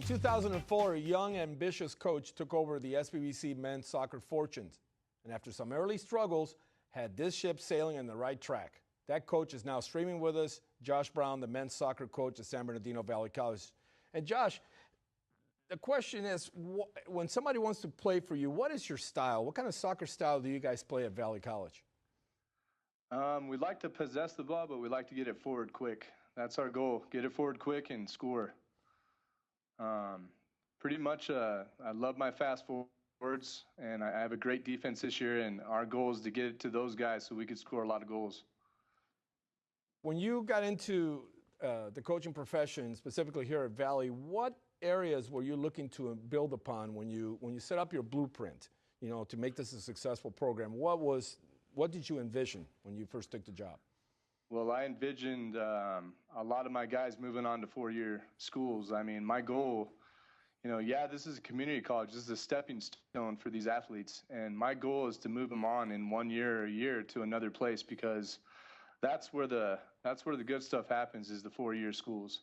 2004, a young, ambitious coach took over the SBVC men's soccer fortunes, and after some early struggles, had this ship sailing on the right track. That coach is now streaming with us, Josh Brown, the men's soccer coach at San Bernardino Valley College. And Josh, the question is, when somebody wants to play for you, what is your style? What kind of soccer style do you guys play at Valley College? We like to possess the ball, but we like to get it forward quick. That's our goal. Get it forward quick and score. Pretty much, I love my fast forwards, and I have a great defense this year, and our goal is to get it to those guys so we could score a lot of goals. When you got into the coaching profession, specifically here at Valley, what areas were you looking to build upon when you set up your blueprint, you know, to make this a successful program? What did you envision when you first took the job? Well, I envisioned a lot of my guys moving on to four-year schools. I mean, my goal, you know, yeah, this is a community college. This is a stepping stone for these athletes. And my goal is to move them on in 1 year or a year to another place, because that's where the good stuff happens, is the four-year schools.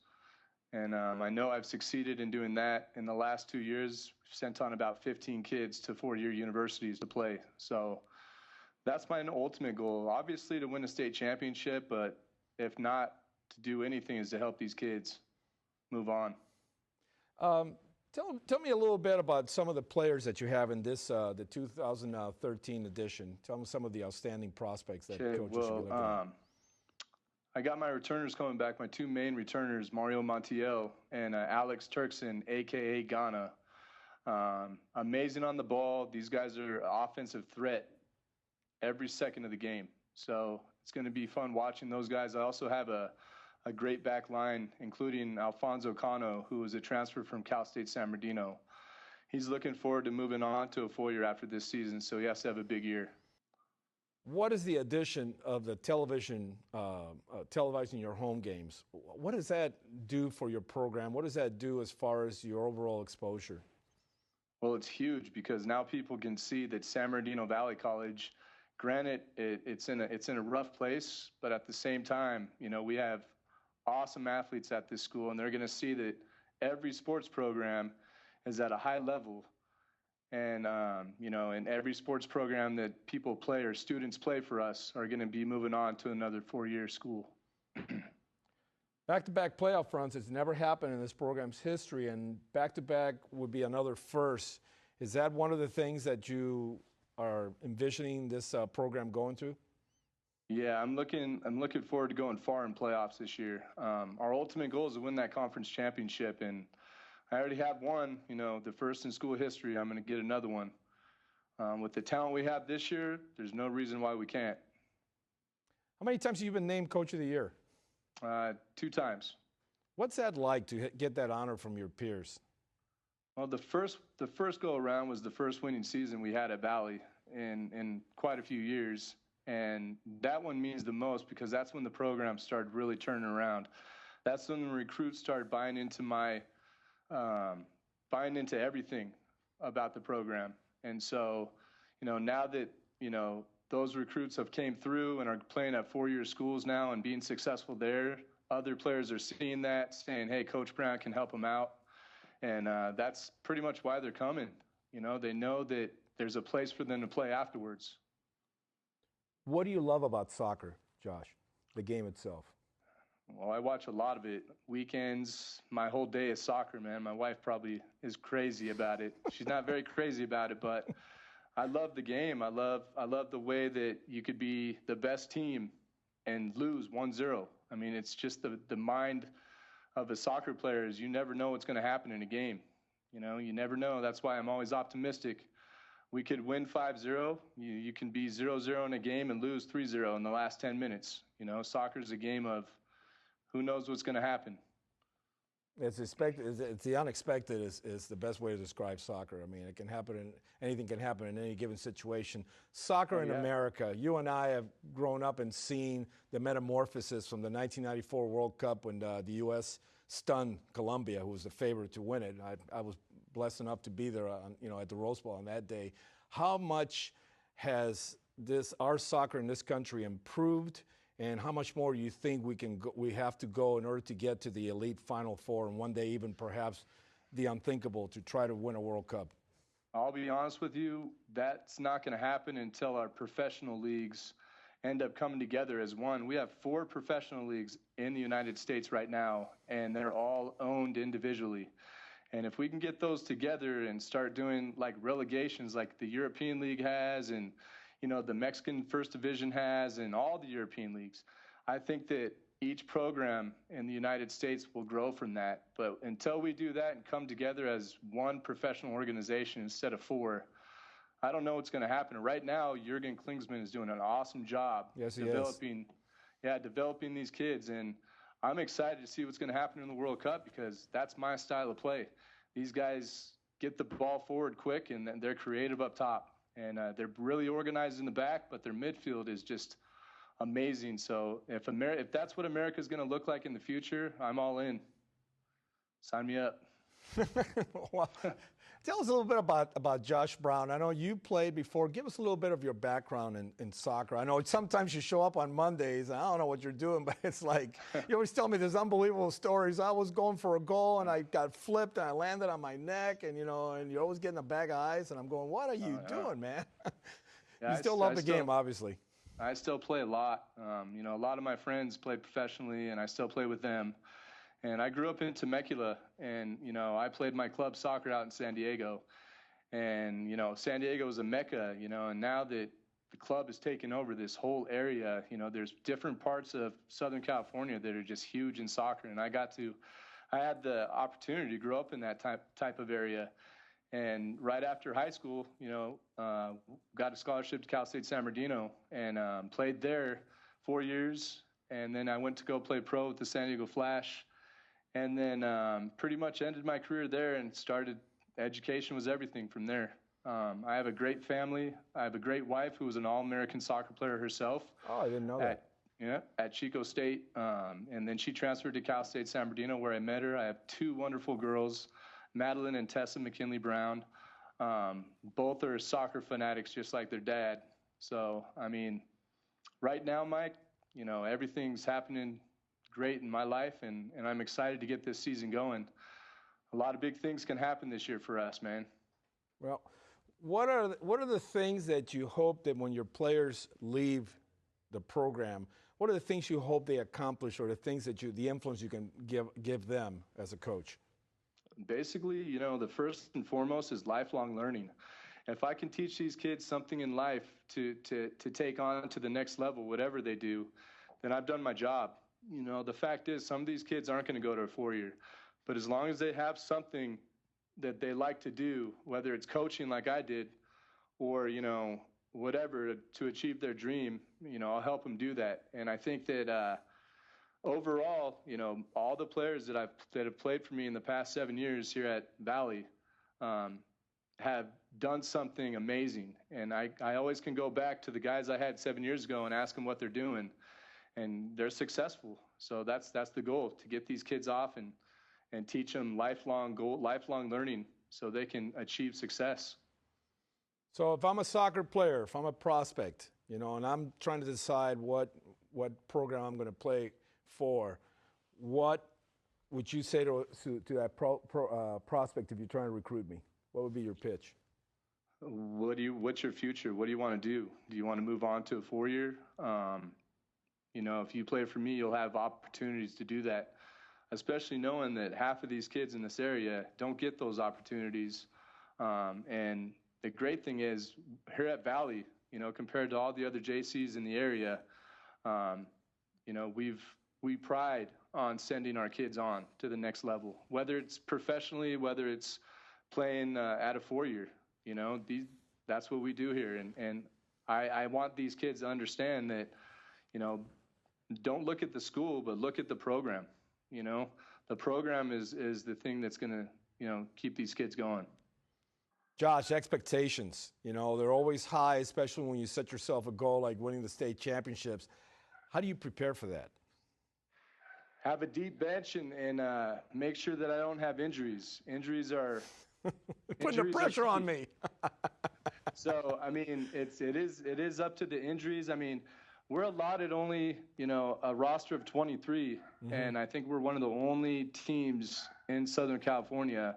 And I know I've succeeded in doing that. In the last 2 years, we've sent on about 15 kids to four-year universities to play. So that's my ultimate goal, obviously to win a state championship, but if not, to do anything is to help these kids move on. Tell me a little bit about some of the players that you have in this the 2013 edition. Tell me some of the outstanding prospects that coaches should be looking at. I got my returners coming back, my two main returners, Mario Montiel and Alex Turkson, a.k.a. Ghana. Amazing on the ball. These guys are an offensive threat every second of the game. So it's going to be fun watching those guys. I also have a great back line, including Alfonso Cano, who was a transfer from Cal State San Bernardino. He's looking forward to moving on to a four-year after this season, so he has to have a big year. What is the addition of the television, televising your home games? What does that do for your program? What does that do as far as your overall exposure? Well, it's huge, because now people can see that San Bernardino Valley College, granted, it's in a rough place, but at the same time, you know, we have awesome athletes at this school, and they're going to see that every sports program is at a high level. And, you know, and every sports program that people play or students play for us are going to be moving on to another four-year school. Back-to-back playoff runs has never happened in this program's history, and back-to-back would be another first. Is that one of the things that you are envisioning this program going to? Yeah, I'm looking forward to going far in playoffs this year. Our ultimate goal is to win that conference championship, and I already have one, you know, the first in school history. I'm going to get another one. With the talent we have this year, there's no reason why we can't. How many times have you been named Coach of the Year? 2 times. What's that like to get that honor from your peers? Well, the first go around was the first winning season we had at Valley in quite a few years, and that one means the most, because that's when the program started really turning around. That's when the recruits started buying into everything about the program. And so, you know, now that, you know, those recruits have came through and are playing at four-year schools now and being successful there, other players are seeing that, saying, hey, Coach Brown can help them out. And that's pretty much why they're coming. You know, they know that there's a place for them to play afterwards. What do you love about soccer, Josh, the game itself? Well, I watch a lot of it. Weekends, my whole day is soccer, man. My wife probably is crazy about it. She's not very crazy about it, but I love the game. I love the way that you could be the best team and lose 1-0. I mean, it's just the mind of a soccer player is you never know what's going to happen in a game. You know, you never know. That's why I'm always optimistic. We could win 5-0. You can be 0-0 in a game and lose 3-0 in the last 10 minutes. You know, soccer is a game of who knows what's going to happen. It's the unexpected is the best way to describe soccer. I mean, it can happen anything can happen in any given situation. Soccer in America, you and I have grown up and seen the metamorphosis from the 1994 World Cup when the U.S. stunned Colombia, who was the favorite to win it. I was blessed enough to be there, at the Rose Bowl on that day. How much has our soccer in this country improved? And how much more do you think we have to go in order to get to the elite Final Four and one day even perhaps the unthinkable to try to win a World Cup? I'll be honest with you, that's not going to happen until our professional leagues end up coming together as one. We have 4 professional leagues in the United States right now, and they're all owned individually. And if we can get those together and start doing like relegations like the European League has, and the Mexican First Division has, and all the European leagues, I think that each program in the United States will grow from that. But until we do that and come together as one professional organization instead of 4, I don't know what's going to happen. Right now, Jurgen Klinsmann is doing an awesome job developing these kids. And I'm excited to see what's going to happen in the World Cup, because that's my style of play. These guys get the ball forward quick, and they're creative up top. And they're really organized in the back, but their midfield is just amazing. So if that's what America's going to look like in the future, I'm all in. Sign me up. Well, tell us a little bit about Josh Brown. I know you played before. Give us a little bit of your background in soccer. I know sometimes you show up on Mondays, and I don't know what you're doing, but it's like, you always tell me there's unbelievable stories. I was going for a goal, and I got flipped, and I landed on my neck, and you're always getting a bag of eyes, and I'm going, what are you doing, man? You still love the game, obviously. I still play a lot. A lot of my friends play professionally, and I still play with them. And I grew up in Temecula, and, I played my club soccer out in San Diego. And, San Diego is a mecca, and now that the club has taken over this whole area, there's different parts of Southern California that are just huge in soccer. And I had the opportunity to grow up in that type of area. And right after high school, got a scholarship to Cal State San Bernardino, and played there 4 years. And then I went to go play pro with the San Diego Flash. And then pretty much ended my career there and started. Education was everything from there. I have a great family. I have a great wife who was an All-American soccer player herself. Oh, I didn't know that. At Chico State. And then she transferred to Cal State San Bernardino, where I met her. I have 2 wonderful girls, Madeline and Tessa McKinley Brown. Both are soccer fanatics just like their dad. So, right now, Mike, everything's happening great in my life, and I'm excited to get this season going. A lot of big things can happen this year for us, man. Well, what are the things that you hope that when your players leave the program, what are the things you hope they accomplish, or the things that the influence you can give them as a coach? Basically, the first and foremost is lifelong learning. If I can teach these kids something in life to take on to the next level, whatever they do, then I've done my job. The fact is, some of these kids aren't going to go to a 4-year, but as long as they have something that they like to do, whether it's coaching like I did, or, whatever to achieve their dream, I'll help them do that. And I think that overall, all the players that have played for me in the past 7 years here at Valley have done something amazing. And I always can go back to the guys I had 7 years ago and ask them what they're doing. And they're successful. So that's the goal, to get these kids off and teach them lifelong learning so they can achieve success. So if I'm a soccer player, if I'm a prospect, and I'm trying to decide what program I'm going to play for, what would you say to that prospect if you're trying to recruit me? What would be your pitch? What's your future? What do you want to do? Do you want to move on to a 4-year? If you play for me, you'll have opportunities to do that, especially knowing that half of these kids in this area don't get those opportunities. And the great thing is, here at Valley, compared to all the other JCs in the area, we pride on sending our kids on to the next level, whether it's professionally, whether it's playing at a 4-year. That's what we do here. And I want these kids to understand that, don't look at the school, but look at the program. The program is the thing that's going to, keep these kids going. Josh, expectations, they're always high, especially when you set yourself a goal like winning the state championships. How do you prepare for that? Have a deep bench and make sure that I don't have injuries. Injuries are putting the pressure on me. So, it is up to the injuries. We're allotted only, a roster of 23, and I think we're one of the only teams in Southern California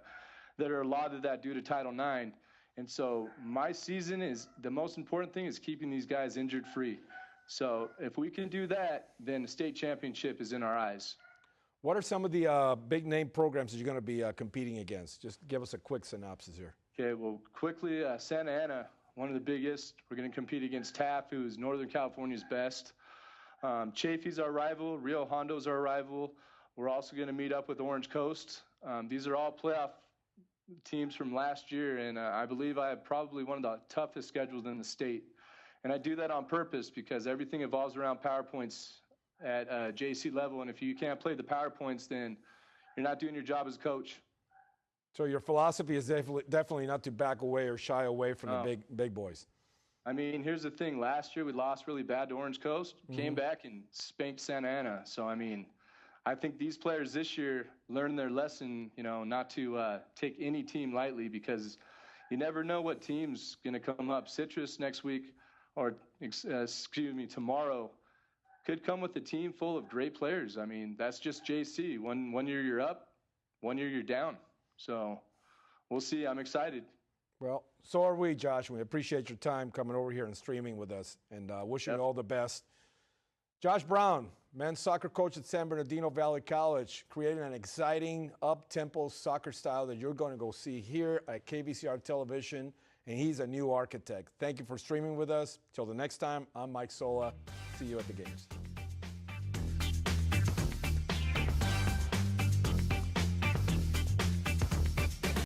that are allotted that due to Title IX. And so my season is the most important thing is keeping these guys injured free. So if we can do that, then the state championship is in our eyes. What are some of the big name programs that you're going to be competing against? Just give us a quick synopsis here. Okay, well, quickly, Santa Ana, one of the biggest. We're going to compete against TAF, who's Northern California's best. Chafee's our rival. Rio Hondo's our rival. We're also going to meet up with Orange Coast. These are all playoff teams from last year, and I believe I have probably one of the toughest schedules in the state. And I do that on purpose because everything evolves around PowerPoints at JC level, and if you can't play the PowerPoints, then you're not doing your job as a coach. So your philosophy is definitely not to back away or shy away from the big boys. I mean, here's the thing. Last year we lost really bad to Orange Coast, came back and spanked Santa Ana. So, I mean, I think these players this year learned their lesson, you know, not to take any team lightly because you never know what team's going to come up. Citrus next week, or excuse me, tomorrow, could come with a team full of great players. I mean, that's just JC. One year you're up, 1 year you're down. So we'll see. I'm excited. Well, so are we, Josh. We appreciate your time coming over here and streaming with us, and wishing you all the best. Josh Brown, men's soccer coach at San Bernardino Valley College, creating an exciting, up-tempo soccer style that you're going to go see here at KVCR Television, and he's a new architect. Thank you for streaming with us. Till the next time, I'm Mike Sola. See you at the games.